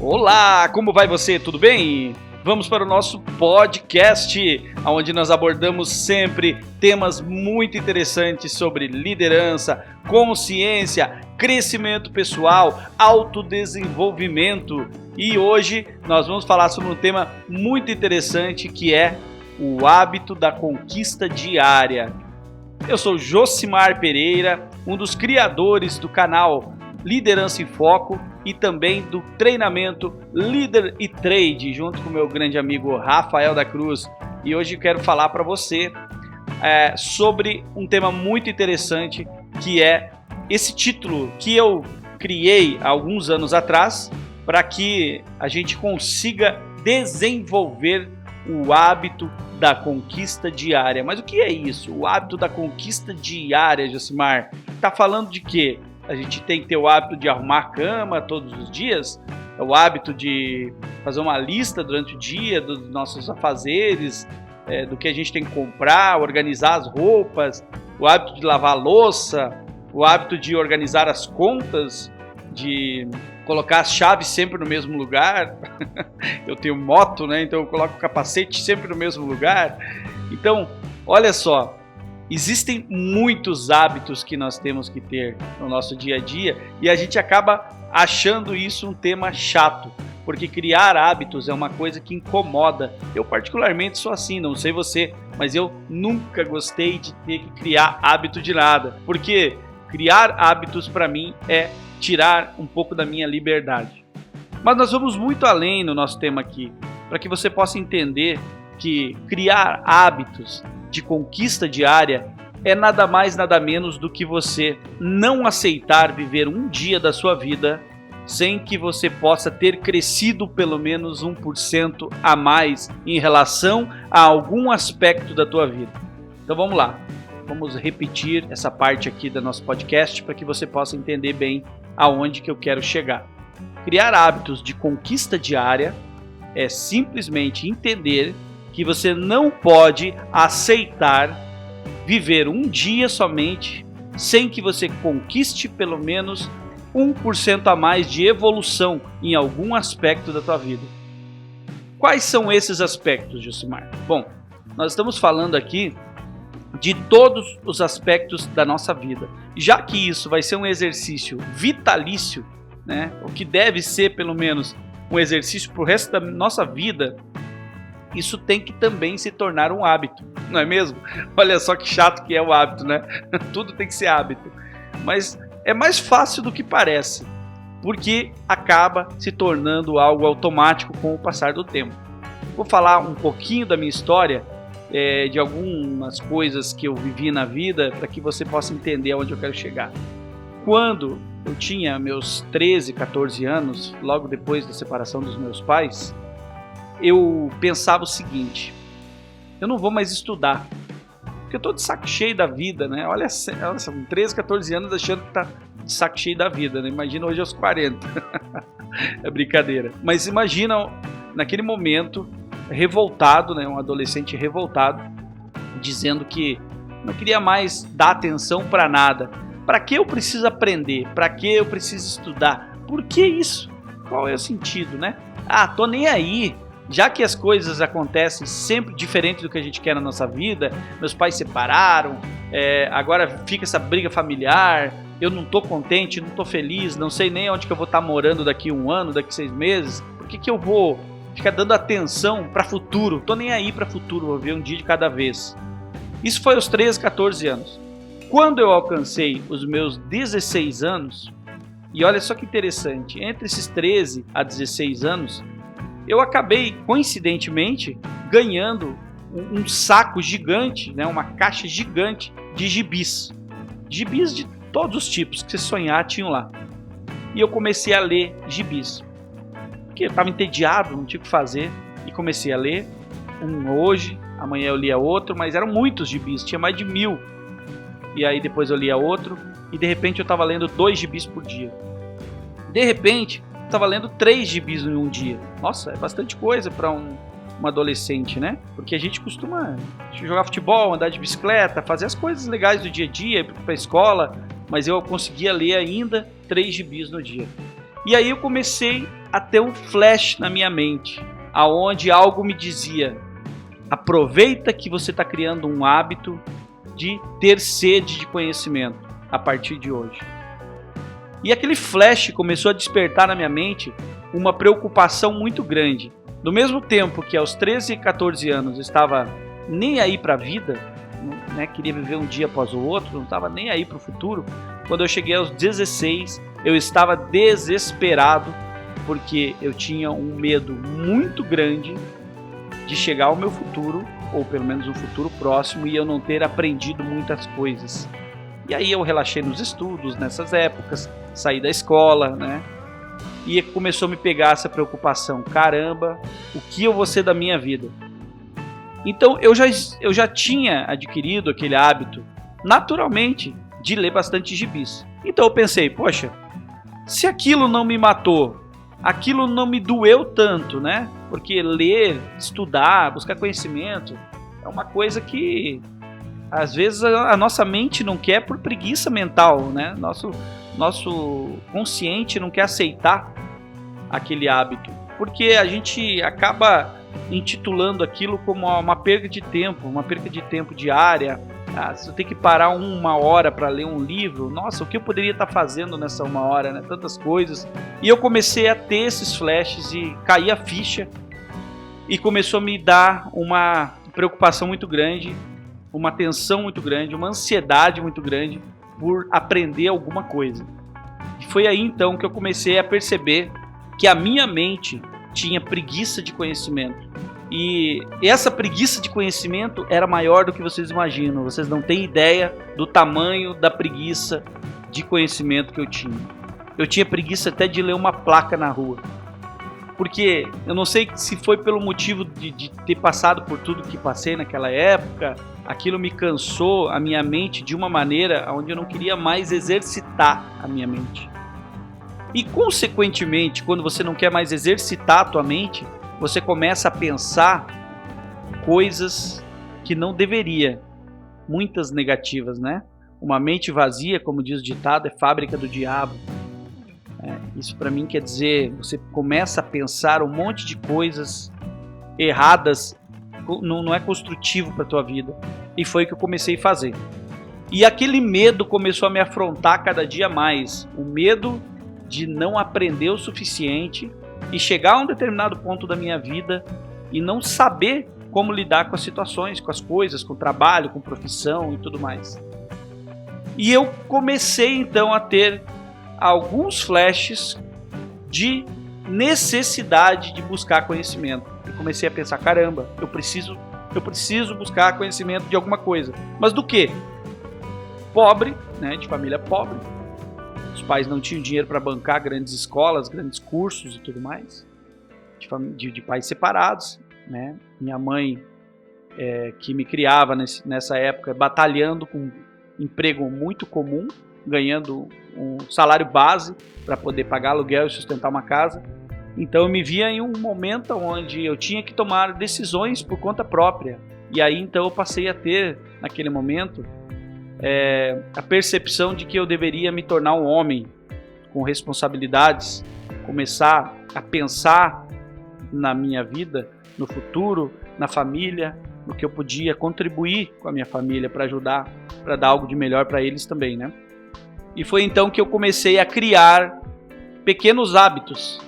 Olá, como vai você? Tudo bem? Vamos para o nosso podcast, onde nós abordamos sempre temas muito interessantes sobre liderança, consciência, crescimento pessoal, autodesenvolvimento. E hoje nós vamos falar sobre um tema muito interessante que é o hábito da conquista diária. Eu sou Josimar Pereira, um dos criadores do canal Liderança em Foco e também do treinamento Líder e Trade, junto com meu grande amigo Rafael da Cruz. E hoje eu quero falar para você sobre um tema muito interessante, que é esse título que eu criei há alguns anos atrás para que a gente consiga desenvolver o hábito da conquista diária. Mas o que é isso? O hábito da conquista diária, Josimar? Tá falando de quê? A gente tem que ter o hábito de arrumar a cama todos os dias, o hábito de fazer uma lista durante o dia dos nossos afazeres, do que a gente tem que comprar, organizar as roupas, o hábito de lavar a louça, o hábito de organizar as contas, de colocar as chaves sempre no mesmo lugar. Eu tenho moto, né? Então eu coloco o capacete sempre no mesmo lugar. Então, olha só. Existem muitos hábitos que nós temos que ter no nosso dia a dia e a gente acaba achando isso um tema chato, porque criar hábitos é uma coisa que incomoda. Eu particularmente sou assim, não sei você, mas eu nunca gostei de ter que criar hábito de nada, porque criar hábitos para mim é tirar um pouco da minha liberdade. Mas nós vamos muito além no nosso tema aqui, para que você possa entender que criar hábitos de conquista diária é nada mais, nada menos do que você não aceitar viver um dia da sua vida sem que você possa ter crescido pelo menos 1% a mais em relação a algum aspecto da tua vida. Então vamos lá, vamos repetir essa parte aqui do nosso podcast para que você possa entender bem aonde que eu quero chegar. Criar hábitos de conquista diária é simplesmente entender que você não pode aceitar viver um dia somente sem que você conquiste pelo menos 1% a mais de evolução em algum aspecto da tua vida. Quais são esses aspectos, Josimar? Bom, nós estamos falando aqui de todos os aspectos da nossa vida. Já que isso vai ser um exercício vitalício, né? O que deve ser pelo menos um exercício para o resto da nossa vida, isso tem que também se tornar um hábito, não é mesmo? Olha só que chato que é o hábito, né? Tudo tem que ser hábito. Mas é mais fácil do que parece, porque acaba se tornando algo automático com o passar do tempo. Vou falar um pouquinho da minha história, de algumas coisas que eu vivi na vida, para que você possa entender aonde eu quero chegar. Quando eu tinha meus 13, 14 anos, logo depois da separação dos meus pais, eu pensava o seguinte: eu não vou mais estudar, porque eu tô de saco cheio da vida, né? Olha só, com 13, 14 anos achando que tá de saco cheio da vida, né? Imagina hoje aos 40. É brincadeira. Mas imagina, naquele momento, revoltado, né? Um adolescente revoltado, dizendo que não queria mais dar atenção para nada. Para que eu preciso aprender? Para que eu preciso estudar? Por que isso? Qual é o sentido, né? Tô nem aí. Já que as coisas acontecem sempre diferente do que a gente quer na nossa vida, meus pais separaram, agora fica essa briga familiar, eu não tô contente, não tô feliz, não sei nem onde que eu vou estar morando daqui 1 ano, daqui 6 meses, por que eu vou ficar dando atenção para futuro? Tô nem aí para futuro, vou ver um dia de cada vez. Isso foi aos 13, 14 anos. Quando eu alcancei os meus 16 anos, e olha só que interessante, entre esses 13 a 16 anos, eu acabei, coincidentemente, ganhando um saco gigante, né, uma caixa gigante de gibis. Gibis de todos os tipos que você sonhar tinham lá. E eu comecei a ler gibis. Porque eu estava entediado, não tinha o que fazer. E comecei a ler um hoje, amanhã eu lia outro, mas eram muitos gibis, tinha mais de 1000. E aí depois eu lia outro, e de repente eu estava lendo 2 gibis por dia. De repente, estava lendo 3 gibis em um dia. Nossa, é bastante coisa para um adolescente, né? Porque a gente costuma jogar futebol, andar de bicicleta, fazer as coisas legais do dia a dia, ir para a escola, mas eu conseguia ler ainda 3 gibis no dia. E aí eu comecei a ter um flash na minha mente, aonde algo me dizia: aproveita que você está criando um hábito de ter sede de conhecimento a partir de hoje. E aquele flash começou a despertar na minha mente uma preocupação muito grande. Do mesmo tempo que aos 13 e 14 anos eu estava nem aí para a vida, né, queria viver um dia após o outro, não estava nem aí para o futuro, quando eu cheguei aos 16, eu estava desesperado, porque eu tinha um medo muito grande de chegar ao meu futuro, ou pelo menos um futuro próximo, e eu não ter aprendido muitas coisas. E aí eu relaxei nos estudos nessas épocas, saí da escola, né? E começou a me pegar essa preocupação: caramba, o que eu vou ser da minha vida? Então eu já tinha adquirido aquele hábito, naturalmente, de ler bastante gibis. Então eu pensei: poxa, se aquilo não me matou, aquilo não me doeu tanto, né? Porque ler, estudar, buscar conhecimento é uma coisa que às vezes a nossa mente não quer por preguiça mental, né? Nosso consciente não quer aceitar aquele hábito, porque a gente acaba intitulando aquilo como uma perda de tempo diária. Se eu tenho que parar 1 hora para ler um livro, nossa, o que eu poderia estar fazendo nessa 1 hora, né? Tantas coisas. E eu comecei a ter esses flashes e cair a ficha, e começou a me dar uma preocupação muito grande, uma tensão muito grande, uma ansiedade muito grande por aprender alguma coisa. E foi aí então que eu comecei a perceber que a minha mente tinha preguiça de conhecimento. E essa preguiça de conhecimento era maior do que vocês imaginam. Vocês não têm ideia do tamanho da preguiça de conhecimento que eu tinha. Eu tinha preguiça até de ler uma placa na rua. Porque eu não sei se foi pelo motivo de ter passado por tudo que passei naquela época, aquilo me cansou a minha mente de uma maneira onde eu não queria mais exercitar a minha mente. E consequentemente, quando você não quer mais exercitar a tua mente, você começa a pensar coisas que não deveria, muitas negativas, né? Uma mente vazia, como diz o ditado, é fábrica do diabo. Isso para mim quer dizer, você começa a pensar um monte de coisas erradas, não é construtivo para a tua vida. E foi o que eu comecei a fazer. E aquele medo começou a me afrontar cada dia mais. O medo de não aprender o suficiente e chegar a um determinado ponto da minha vida e não saber como lidar com as situações, com as coisas, com o trabalho, com profissão e tudo mais. E eu comecei então a ter alguns flashes de necessidade de buscar conhecimento. Eu comecei a pensar: caramba, eu preciso buscar conhecimento de alguma coisa. Mas do quê? Pobre, né, de família pobre. Os pais não tinham dinheiro para bancar grandes escolas, grandes cursos e tudo mais. De pais separados, né? Minha mãe, que me criava nessa época, batalhando com um emprego muito comum, ganhando um salário base para poder pagar aluguel e sustentar uma casa. Então eu me via em um momento onde eu tinha que tomar decisões por conta própria. E aí então eu passei a ter, naquele momento, a percepção de que eu deveria me tornar um homem com responsabilidades, começar a pensar na minha vida, no futuro, na família, no que eu podia contribuir com a minha família para ajudar, para dar algo de melhor para eles também, né? E foi então que eu comecei a criar pequenos hábitos.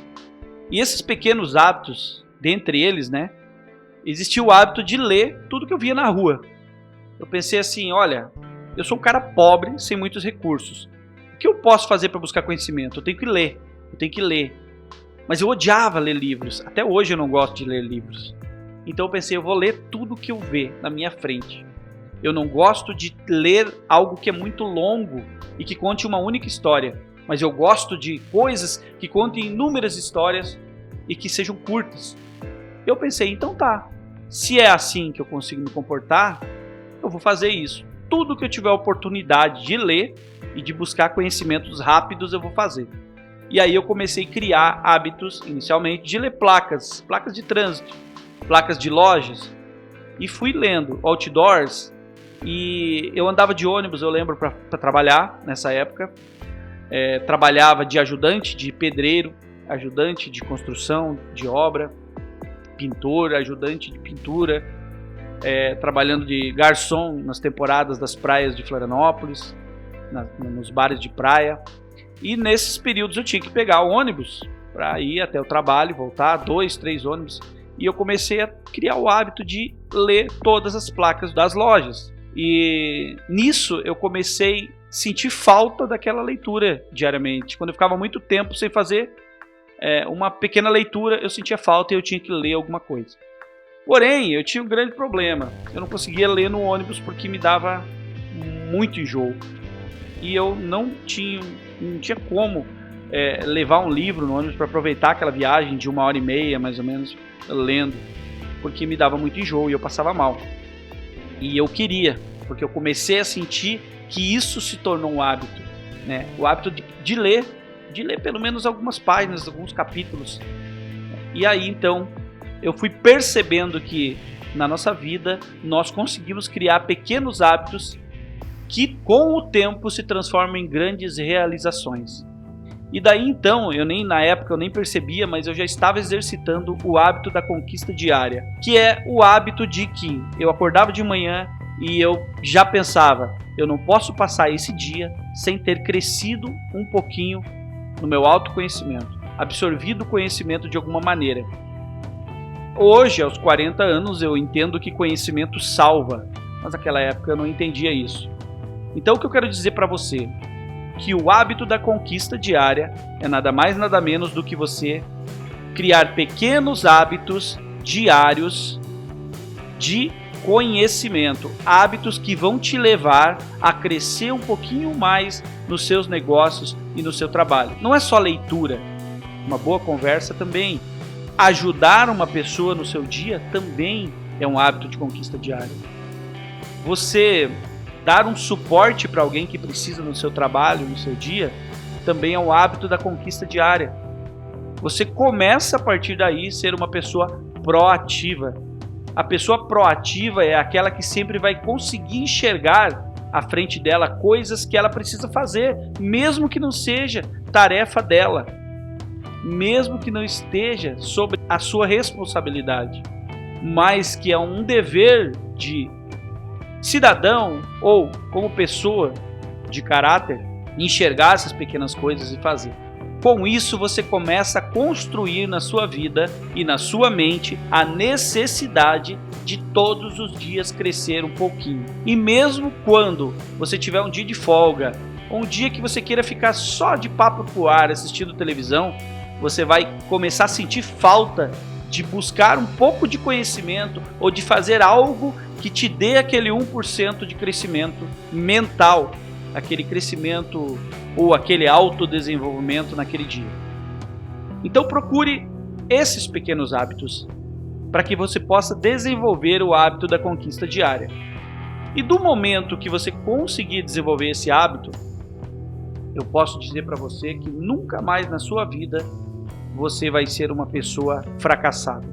E esses pequenos hábitos, dentre eles, né, existia o hábito de ler tudo que eu via na rua. Eu pensei assim: olha, eu sou um cara pobre, sem muitos recursos. O que eu posso fazer para buscar conhecimento? Eu tenho que ler. Mas eu odiava ler livros. Até hoje eu não gosto de ler livros. Então eu pensei: eu vou ler tudo que eu ver na minha frente. Eu não gosto de ler algo que é muito longo e que conte uma única história. Mas eu gosto de coisas que contem inúmeras histórias e que sejam curtas. Eu pensei: então tá. Se é assim que eu consigo me comportar, eu vou fazer isso. Tudo que eu tiver oportunidade de ler e de buscar conhecimentos rápidos, eu vou fazer. E aí eu comecei a criar hábitos, inicialmente, de ler placas de trânsito, placas de lojas, e fui lendo outdoors. E eu andava de ônibus, eu lembro, para trabalhar nessa época. Trabalhava de ajudante, de pedreiro, ajudante de construção de obra, pintor, ajudante de pintura, trabalhando de garçom nas temporadas das praias de Florianópolis, nos bares de praia. E nesses períodos eu tinha que pegar o ônibus para ir até o trabalho, voltar, 2, 3 ônibus. E eu comecei a criar o hábito de ler todas as placas das lojas. E nisso eu comecei a sentir falta daquela leitura diariamente. Quando eu ficava muito tempo sem fazer uma pequena leitura, eu sentia falta e eu tinha que ler alguma coisa. Porém, eu tinha um grande problema. Eu não conseguia ler no ônibus porque me dava muito enjoo. E eu não tinha como levar um livro no ônibus para aproveitar aquela viagem de 1h30, mais ou menos, lendo. Porque me dava muito enjoo e eu passava mal. E eu queria, porque eu comecei a sentir que isso se tornou um hábito, né? O hábito de ler pelo menos algumas páginas, alguns capítulos. E aí então eu fui percebendo que na nossa vida nós conseguimos criar pequenos hábitos que com o tempo se transformam em grandes realizações. E daí então, na época eu nem percebia, mas eu já estava exercitando o hábito da conquista diária, que é o hábito de que eu acordava de manhã e eu já pensava, eu não posso passar esse dia sem ter crescido um pouquinho no meu autoconhecimento, absorvido o conhecimento de alguma maneira. Hoje, aos 40 anos, eu entendo que conhecimento salva, mas naquela época eu não entendia isso. Então o que eu quero dizer para você? Que o hábito da conquista diária é nada mais nada menos do que você criar pequenos hábitos diários de conhecimento, hábitos que vão te levar a crescer um pouquinho mais nos seus negócios e no seu trabalho. Não é só leitura, uma boa conversa também. Ajudar uma pessoa no seu dia também é um hábito de conquista diária. Você dar um suporte para alguém que precisa no seu trabalho, no seu dia, também é um hábito da conquista diária. Você começa a partir daí a ser uma pessoa proativa. A pessoa proativa é aquela que sempre vai conseguir enxergar à frente dela coisas que ela precisa fazer, mesmo que não seja tarefa dela, mesmo que não esteja sobre a sua responsabilidade, mas que é um dever de cidadão ou como pessoa de caráter enxergar essas pequenas coisas e fazer. Com isso você começa a construir na sua vida e na sua mente a necessidade de todos os dias crescer um pouquinho. E mesmo quando você tiver um dia de folga, ou um dia que você queira ficar só de papo pro ar assistindo televisão, você vai começar a sentir falta de buscar um pouco de conhecimento ou de fazer algo que te dê aquele 1% de crescimento mental, aquele crescimento ou aquele autodesenvolvimento naquele dia. Então procure esses pequenos hábitos para que você possa desenvolver o hábito da conquista diária. E do momento que você conseguir desenvolver esse hábito, eu posso dizer para você que nunca mais na sua vida você vai ser uma pessoa fracassada.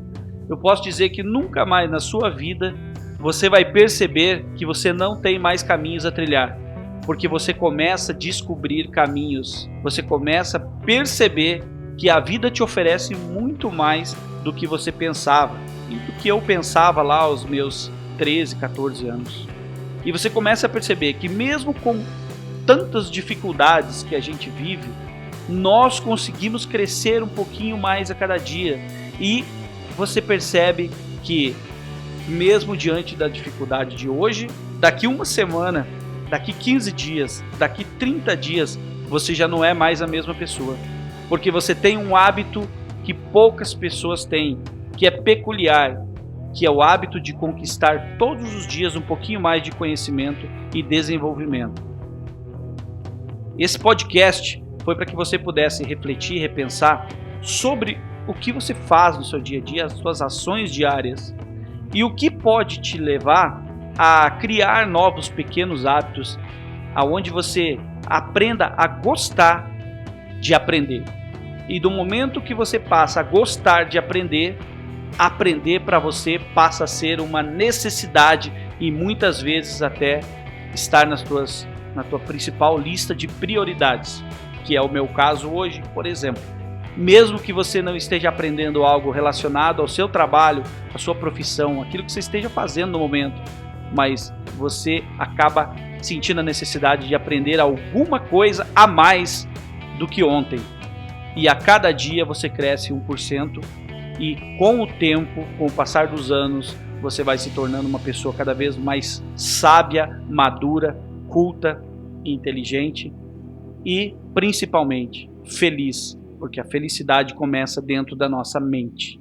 Eu posso dizer que nunca mais na sua vida você vai perceber que você não tem mais caminhos a trilhar, porque você começa a descobrir caminhos, você começa a perceber que a vida te oferece muito mais do que você pensava, e do que eu pensava lá aos meus 13, 14 anos. E você começa a perceber que mesmo com tantas dificuldades que a gente vive, nós conseguimos crescer um pouquinho mais a cada dia. E você percebe que mesmo diante da dificuldade de hoje, daqui uma semana, daqui 15 dias, daqui 30 dias, você já não é mais a mesma pessoa. Porque você tem um hábito que poucas pessoas têm, que é peculiar, que é o hábito de conquistar todos os dias um pouquinho mais de conhecimento e desenvolvimento. Esse podcast foi para que você pudesse refletir, repensar sobre o que você faz no seu dia a dia, as suas ações diárias e o que pode te levar a criar novos pequenos hábitos aonde você aprenda a gostar de aprender. E do momento que você passa a gostar de aprender, aprender para você passa a ser uma necessidade e muitas vezes até estar na tua principal lista de prioridades, que é o meu caso hoje, por exemplo. mesmo que você não esteja aprendendo algo relacionado ao seu trabalho, à sua profissão, aquilo que você esteja fazendo no momento, mas você acaba sentindo a necessidade de aprender alguma coisa a mais do que ontem. E a cada dia você cresce 1%, e com o tempo, com o passar dos anos, você vai se tornando uma pessoa cada vez mais sábia, madura, culta, inteligente e, principalmente, feliz, porque a felicidade começa dentro da nossa mente.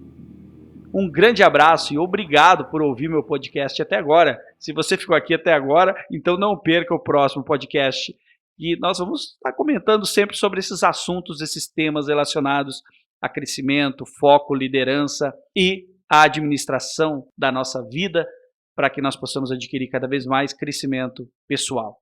Um grande abraço e obrigado por ouvir meu podcast até agora. Se você ficou aqui até agora, então não perca o próximo podcast. E nós vamos estar comentando sempre sobre esses assuntos, esses temas relacionados a crescimento, foco, liderança e a administração da nossa vida, para que nós possamos adquirir cada vez mais crescimento pessoal.